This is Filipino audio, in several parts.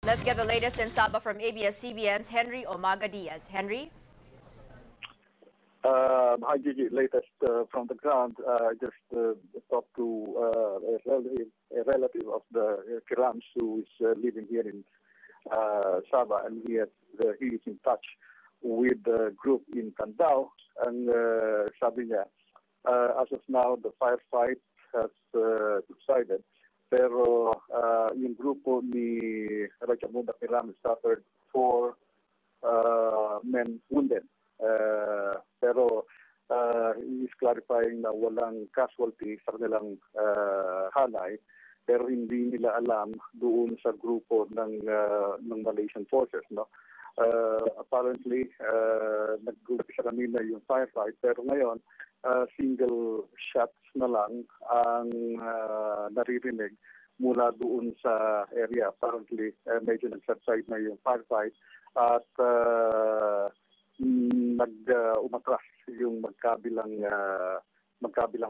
Let's get the latest in Sabah from ABS-CBN's Henry Omaga Diaz. Henry? Hi, Gigi. Latest from the ground. I just talked to a relative of the Kirams who is living here in Sabah, and he is in touch with the group in Candao. And sabi niya, as of now, the firefight has subsided. Pero yung grupo ni Rajamunda Kiram suffered 4 men wounded. Pero he is clarifying na walang casualty sa kanilang halay, pero hindi nila alam doon sa grupo ng Malaysian forces, no? Apparently nag-umpisa kanina yung firefight, pero ngayon single shots na lang ang naririnig mula doon sa area. Apparently medyo nag-subside na yung firefight at umatras yung magkabilang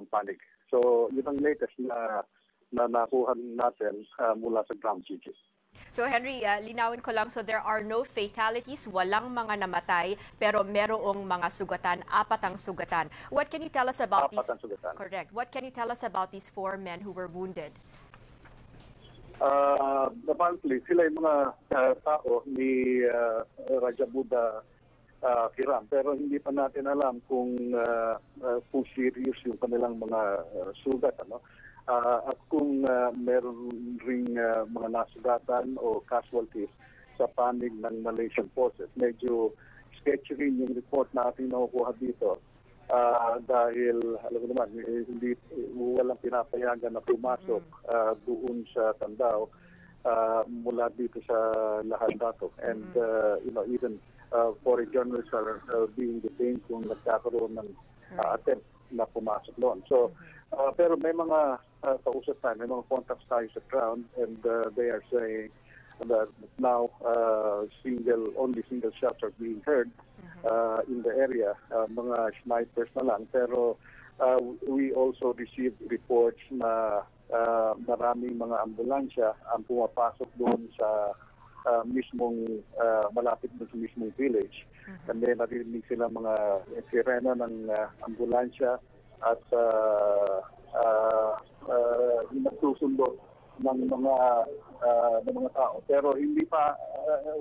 panig. So yun ang latest na nakuha natin mula sa ground, Gigi. So Henry, linawin ko lang, so there are no fatalities, walang mga namatay, pero merong mga sugatan, 4 ang sugatan. What can you tell us about these? Correct. What can you tell us about these 4 men who were wounded? Apparently, sila yung mga tao ni Rajamunda Kiram, pero hindi pa natin alam kung serious yung kanilang mga sugat, ano? At kung meron ring mga nasugatan o casualties sa panig ng Malaysian forces. Medyo sketchy rin yung report natin na nakukuha dito dahil alam mo naman, walang pinapayagan na pumasok doon sa Candao mula dito sa Lahad Dato. And even foreign journalists are being detained kung nagkakaroon ng attempt na pumasok doon. So, pero may mga kausap tayo, may mga contacts tayo sa ground, and they are saying that now only single shots are being heard in the area, mga snipers na lang. Pero we also received reports na maraming mga ambulansya ang pumapasok doon sa malapit doon sa mismong village. And then narinig sila mga sirena ng ambulansya at nagsusundo ng mga tao. Pero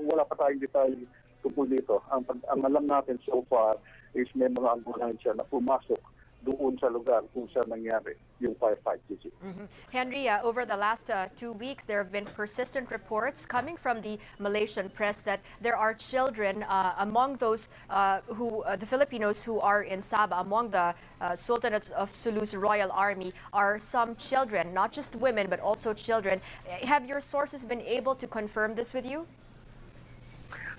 wala pa tayong detalye tungkol dito. Ang alam natin so far is may mga ambulansya na pumasok doon sa lugar kung saan nangyari yung firefight. Henry, over the last 2 weeks, there have been persistent reports coming from the Malaysian press that there are children among those the Filipinos who are in Sabah, among the Sultanate of Sulu's Royal Army, are some children, not just women, but also children. Have your sources been able to confirm this with you?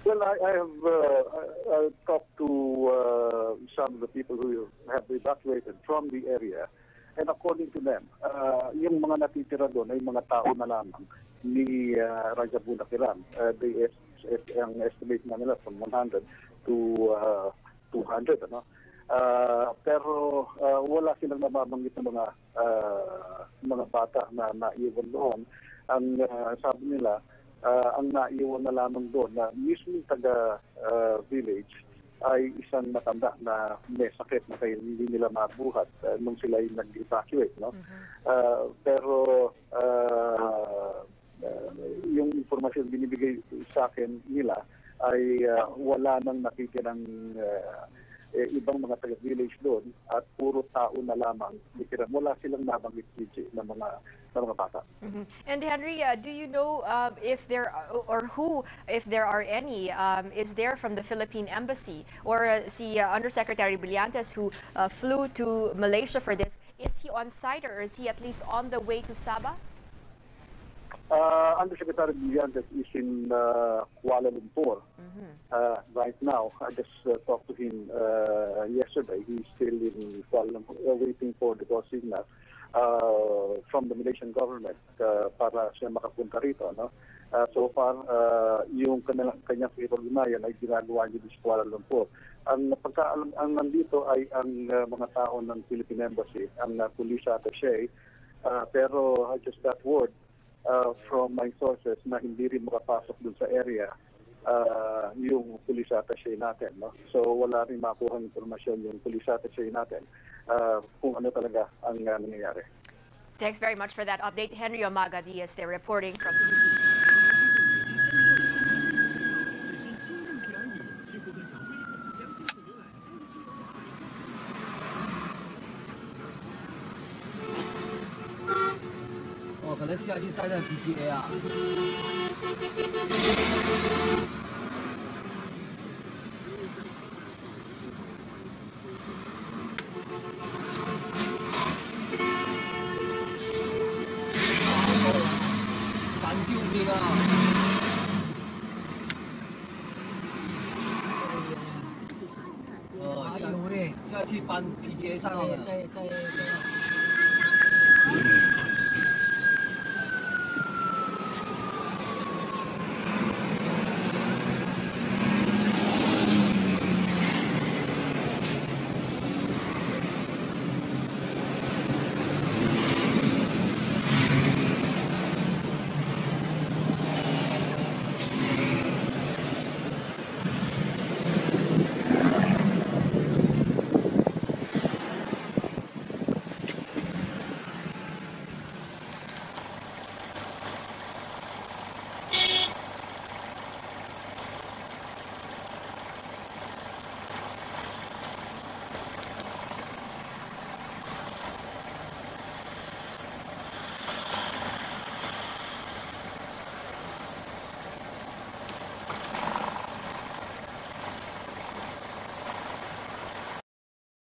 Well, I have talked to some of the people who have evacuated from the area, and according to them, yung mga natitira doon ay mga tao na lamang ni Rajamunda Kiram. Ang estimate na nila from 100 to 200. Pero wala silang nababanggit ng mga bata na naiwan doon. Ang sabi nila, ang naiwan na lamang doon na mismo taga-village ay isang matanda na may sakit na kaya hindi nila mabuhat nung sila ay nag-evacuate. No? Pero yung informasyon binibigay sa akin nila ay wala nang nakikinang ibang mga taga-village doon at puro tao na lamang. Wala silang nabanggit na mga bata. And Henry, do you know if there are any, is there from the Philippine Embassy or si Undersecretary Brillantes who flew to Malaysia for this? Is he on site or is he at least on the way to Sabah? Undersecretary Brillantes is in Kuala Lumpur right now. I just talked to him yesterday. He's still in Kuala Lumpur waiting for the signal from the Malaysian government para siya makapunta rito. No? So far, yung kanyang ipag-unayan ay ginagawa niya sa Kuala Lumpur. Ang nandito ay ang mga tao ng Philippine Embassy, ang police attaché, Pero I just got word from my sources na hindi rin makapasok dun sa area yung police attaché natin. No? So wala rin makuha informasyon yung police attaché natin kung ano talaga ang nangyayari. Thanks very much for that update. Henry Omaga Diaz there reporting from... 可能下去带上 PTA 啊。搬救兵啊！下去搬 PTA 上了。